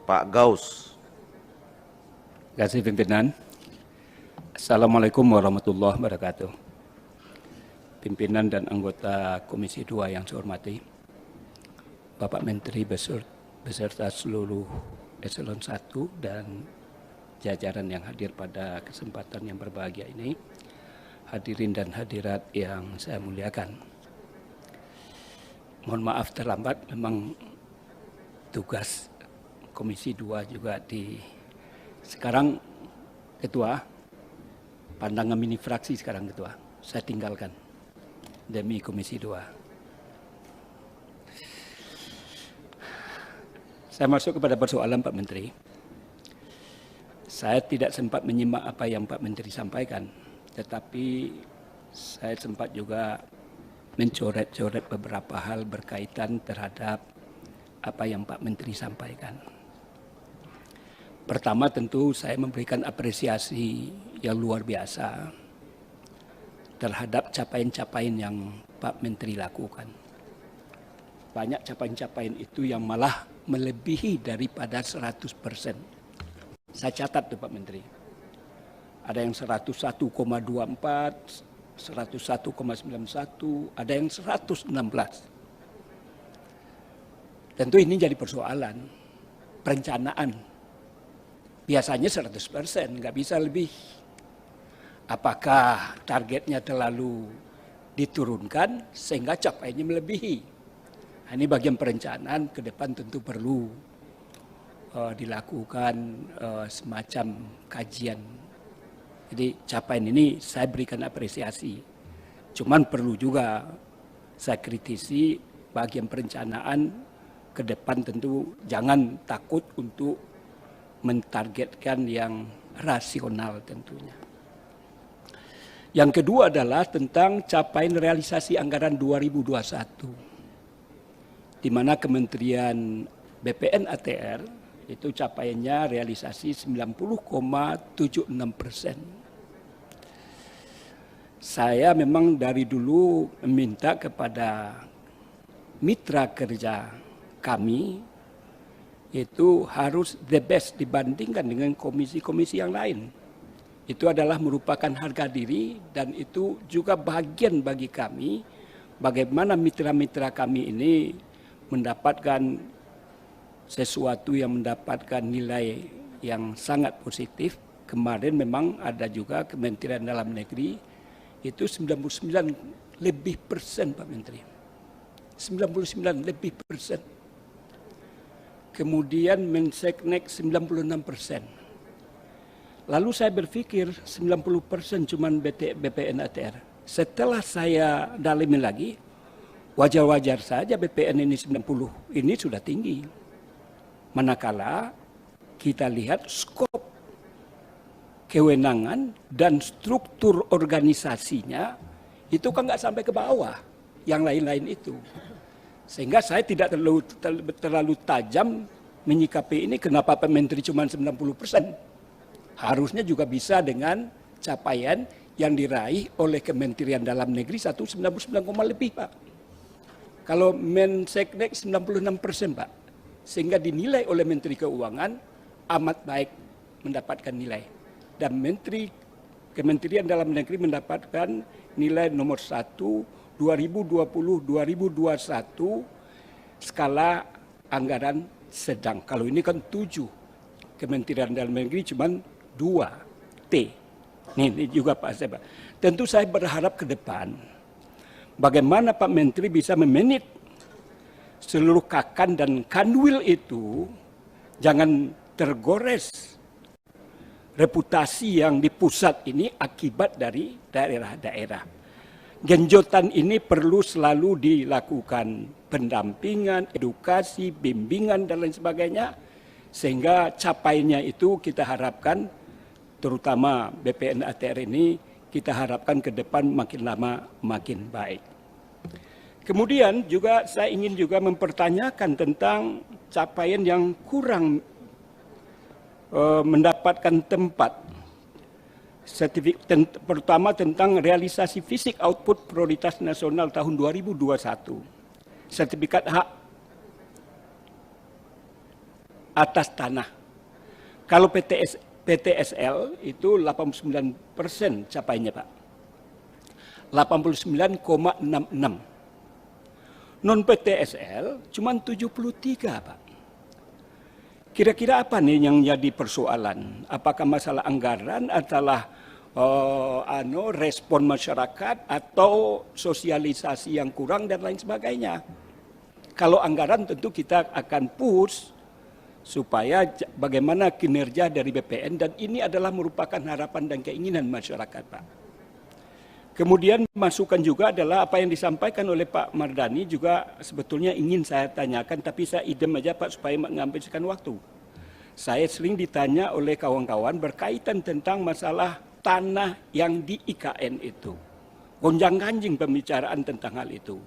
Pak Gaus. Terima kasih pimpinan. Assalamualaikum warahmatullahi wabarakatuh. Pimpinan dan anggota Komisi 2 yang saya hormati, Bapak Menteri beserta seluruh Eselon 1 dan jajaran yang hadir pada kesempatan yang berbahagia ini, hadirin dan hadirat yang saya muliakan. Mohon maaf terlambat, memang tugas Komisi 2 juga sekarang Ketua, pandangan mini fraksi sekarang Ketua, saya tinggalkan demi Komisi 2. Saya masuk kepada persoalan Pak Menteri. Saya tidak sempat menyimak apa yang Pak Menteri sampaikan, tetapi saya sempat juga mencoret-coret beberapa hal berkaitan terhadap apa yang Pak Menteri sampaikan. Pertama tentu saya memberikan apresiasi yang luar biasa terhadap capaian-capaian yang Pak Menteri lakukan. Banyak capaian-capaian itu yang malah melebihi daripada 100%. Saya catat tuh Pak Menteri. Ada yang 101,24, 101,91, ada yang 116. Tentu ini jadi persoalan perencanaan. Biasanya 100%, nggak bisa lebih. Apakah targetnya terlalu diturunkan sehingga capaiannya melebihi? Nah, ini bagian perencanaan ke depan tentu perlu dilakukan semacam kajian. Jadi capaian ini saya berikan apresiasi. Cuman perlu juga saya kritisi bagian perencanaan ke depan tentu jangan takut untuk mentargetkan yang rasional tentunya. Yang kedua adalah tentang capaian realisasi anggaran 2021, di mana Kementerian BPN ATR itu capaiannya realisasi 90,76%. Saya memang dari dulu meminta kepada mitra kerja kami itu harus the best dibandingkan dengan komisi-komisi yang lain. Itu adalah merupakan harga diri dan itu juga bagian bagi kami bagaimana mitra-mitra kami ini mendapatkan sesuatu yang mendapatkan nilai yang sangat positif. Kemarin memang ada juga Kementerian Dalam Negeri itu 99 lebih persen Pak Menteri. 99 lebih persen. Kemudian Menseknek 96%. Lalu saya berpikir 90% cuman BPN ATR. Setelah saya dalami lagi, wajar-wajar saja BPN ini 90, ini sudah tinggi. Manakala kita lihat skop kewenangan dan struktur organisasinya itu kan nggak sampai ke bawah yang lain-lain itu. Sehingga saya tidak terlalu tajam menyikapi ini kenapa Pak Menteri cuma 90%. Harusnya juga bisa dengan capaian yang diraih oleh Kementerian Dalam Negeri 199, lebih Pak. Kalau Menseknek 96% Pak. Sehingga dinilai oleh Menteri Keuangan amat baik mendapatkan nilai. Dan Kementerian Dalam Negeri mendapatkan nilai nomor 1 2020-2021 skala anggaran sedang. Kalau ini kan 7. Kementerian Dalam Negeri cuma 2 T. Ini juga Pak Seba. Tentu saya berharap ke depan bagaimana Pak Menteri bisa memanage seluruh kakan dan kanwil itu jangan tergores reputasi yang di pusat ini akibat dari daerah-daerah. Genjotan ini perlu selalu dilakukan pendampingan, edukasi, bimbingan dan lain sebagainya. Sehingga capaiannya itu kita harapkan, terutama BPN ATR ini, kita harapkan ke depan makin lama makin baik. Kemudian juga saya ingin juga mempertanyakan tentang capaian yang kurang mendapatkan tempat. Pertama tentang realisasi fisik output prioritas nasional tahun 2021. Sertifikat hak atas tanah. Kalau PTSL itu 89% capainya, Pak. 89,66. Non PTSL cuma 73, Pak. Kira-kira apa nih yang jadi persoalan? Apakah masalah anggaran adalah respon masyarakat atau sosialisasi yang kurang dan lain sebagainya? Kalau anggaran tentu kita akan push supaya bagaimana kinerja dari BPN, dan ini adalah merupakan harapan dan keinginan masyarakat, Pak. Kemudian masukan juga adalah apa yang disampaikan oleh Pak Mardhani juga sebetulnya ingin saya tanyakan, tapi saya idem aja Pak supaya menghabiskan waktu. Saya sering ditanya oleh kawan-kawan berkaitan tentang masalah tanah yang di IKN itu. Gonjang-ganjing pembicaraan tentang hal itu.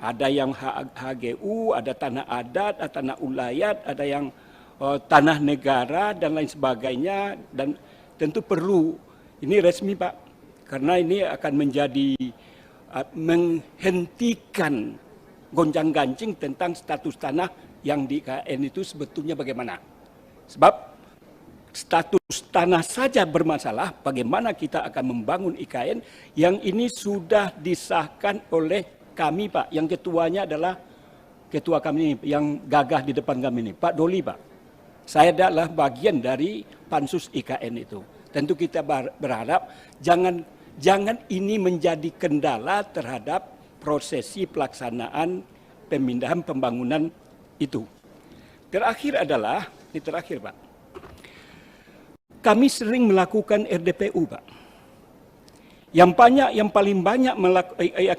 Ada yang HGU, ada tanah adat, ada tanah ulayat, ada yang tanah negara dan lain sebagainya, dan tentu perlu ini resmi Pak, karena ini akan menjadi menghentikan gonjang-ganjing tentang status tanah yang di IKN itu sebetulnya bagaimana. Sebab status tanah saja bermasalah, bagaimana kita akan membangun IKN yang ini sudah disahkan oleh kami Pak, yang ketuanya adalah ketua kami yang gagah di depan kami ini, Pak Doli Pak. Saya adalah bagian dari pansus IKN itu. Tentu kita berharap jangan ini menjadi kendala terhadap prosesi pelaksanaan pemindahan pembangunan itu. Terakhir adalah, ini terakhir Pak, kami sering melakukan RDPU Pak. Yang paling banyak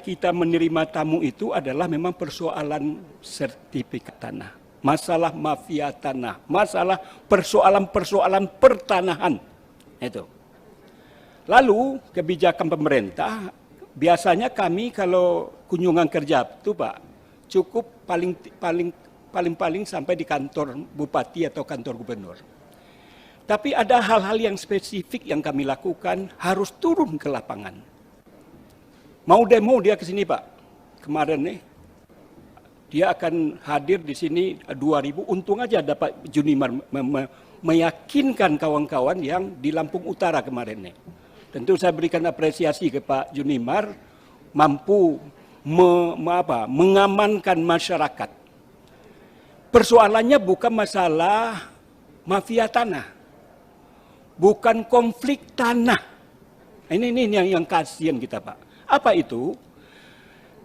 kita menerima tamu itu adalah memang persoalan sertifikat tanah, masalah mafia tanah, masalah persoalan pertanahan itu. Lalu kebijakan pemerintah, biasanya kami kalau kunjungan kerja itu Pak, cukup paling sampai di kantor bupati atau kantor gubernur. Tapi ada hal-hal yang spesifik yang kami lakukan, harus turun ke lapangan. Mau demo dia ke sini Pak. Kemarin nih, dia akan hadir di sini 2.000. Untung aja dapat Junimar meyakinkan kawan-kawan yang di Lampung Utara kemarin nih. Tentu saya berikan apresiasi ke Pak Junimar, mampu mengamankan masyarakat. Persoalannya bukan masalah mafia tanah. Bukan konflik tanah. Ini yang kasihan kita Pak. Apa itu?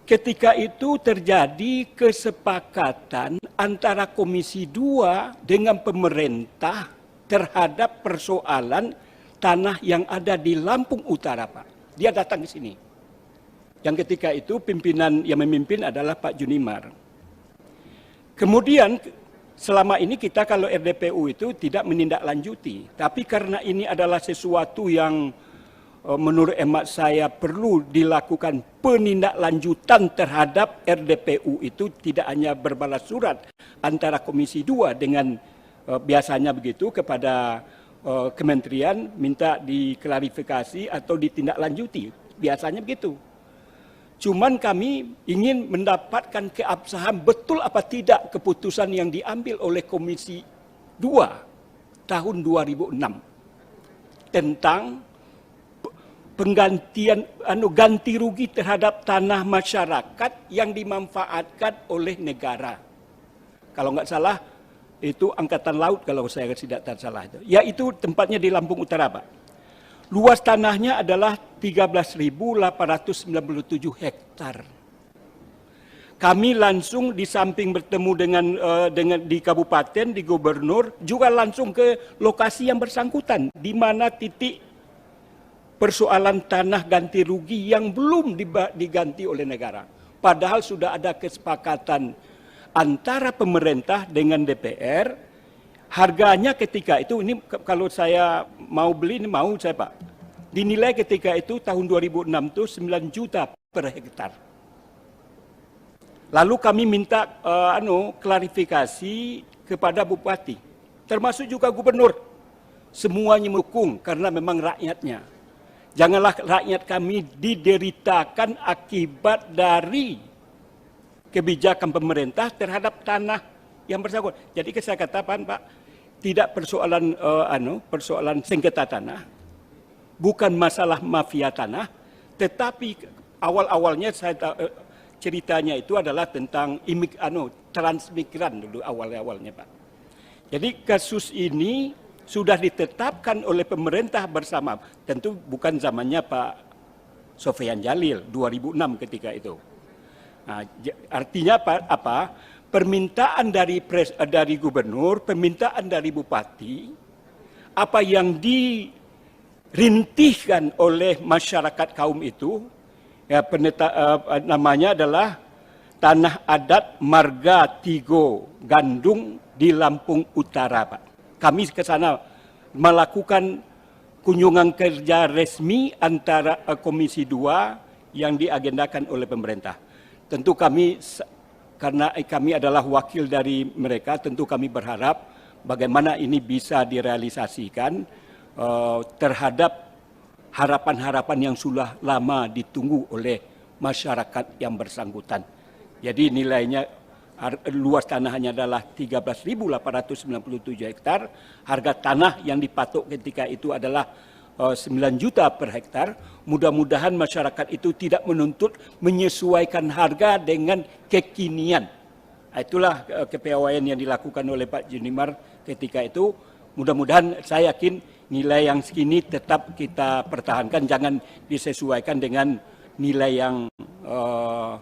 Ketika itu terjadi kesepakatan antara Komisi 2 dengan pemerintah terhadap persoalan tanah yang ada di Lampung Utara Pak. Dia datang ke sini. Yang ketika itu pimpinan yang memimpin adalah Pak Junimar. Kemudian selama ini kita kalau RDPU itu tidak menindaklanjuti, tapi karena ini adalah sesuatu yang menurut hemat saya perlu dilakukan penindaklanjutan terhadap RDPU itu, tidak hanya berbalas surat antara Komisi 2 dengan biasanya begitu kepada kementerian minta diklarifikasi atau ditindaklanjuti, biasanya begitu. Cuman kami ingin mendapatkan keabsahan betul apa tidak keputusan yang diambil oleh Komisi 2 tahun 2006 tentang penggantian ganti rugi terhadap tanah masyarakat yang dimanfaatkan oleh negara. Kalau nggak salah itu Angkatan Laut kalau saya tidak salah itu. Yaitu tempatnya di Lampung Utara, Pak. Luas tanahnya adalah 13.897 hektar. Kami langsung di samping bertemu dengan di kabupaten, di gubernur, juga langsung ke lokasi yang bersangkutan, di mana titik persoalan tanah ganti rugi yang belum diganti oleh negara. Padahal sudah ada kesepakatan antara pemerintah dengan DPR. Harganya ketika itu, ini kalau saya mau beli, ini mau saya Pak. Dinilai ketika itu tahun 2006 itu 9 juta per hektar. Lalu kami minta klarifikasi kepada bupati, termasuk juga gubernur. Semuanya mendukung karena memang rakyatnya. Janganlah rakyat kami dideritakan akibat dari kebijakan pemerintah terhadap tanah yang bersangkutan. Jadi saya katakan Pak, tidak persoalan sengketa tanah, bukan masalah mafia tanah, tetapi awal-awalnya ceritanya itu adalah tentang transmigran dulu awalnya Pak. Jadi kasus ini sudah ditetapkan oleh pemerintah bersama, tentu bukan zamannya Pak Sofyan Jalil 2006 ketika itu. Nah, artinya apa? Permintaan dari gubernur, permintaan dari bupati, apa yang dirintihkan oleh masyarakat kaum itu, ya namanya adalah Tanah Adat Marga Tigo Gandung di Lampung Utara, Pak. Kami ke sana melakukan kunjungan kerja resmi antara Komisi 2 yang diagendakan oleh pemerintah. Tentu karena kami adalah wakil dari mereka, tentu kami berharap bagaimana ini bisa direalisasikan terhadap harapan-harapan yang sudah lama ditunggu oleh masyarakat yang bersangkutan. Jadi nilainya luas tanahnya adalah 13.897 hektar, harga tanah yang dipatok ketika itu adalah 9 juta per hektar. Mudah-mudahan masyarakat itu tidak menuntut menyesuaikan harga dengan kekinian. Itulah kepiawaian yang dilakukan oleh Pak Junimar ketika itu. Mudah-mudahan saya yakin nilai yang segini tetap kita pertahankan, jangan disesuaikan dengan nilai yang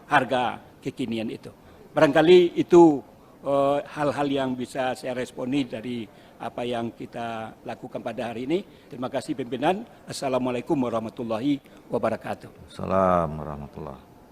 harga kekinian itu. Barangkali itu hal-hal yang bisa saya responi dari apa yang kita lakukan pada hari ini. Terima kasih pimpinan. Assalamualaikum warahmatullahi wabarakatuh. Assalamualaikum warahmatullahi wabarakatuh.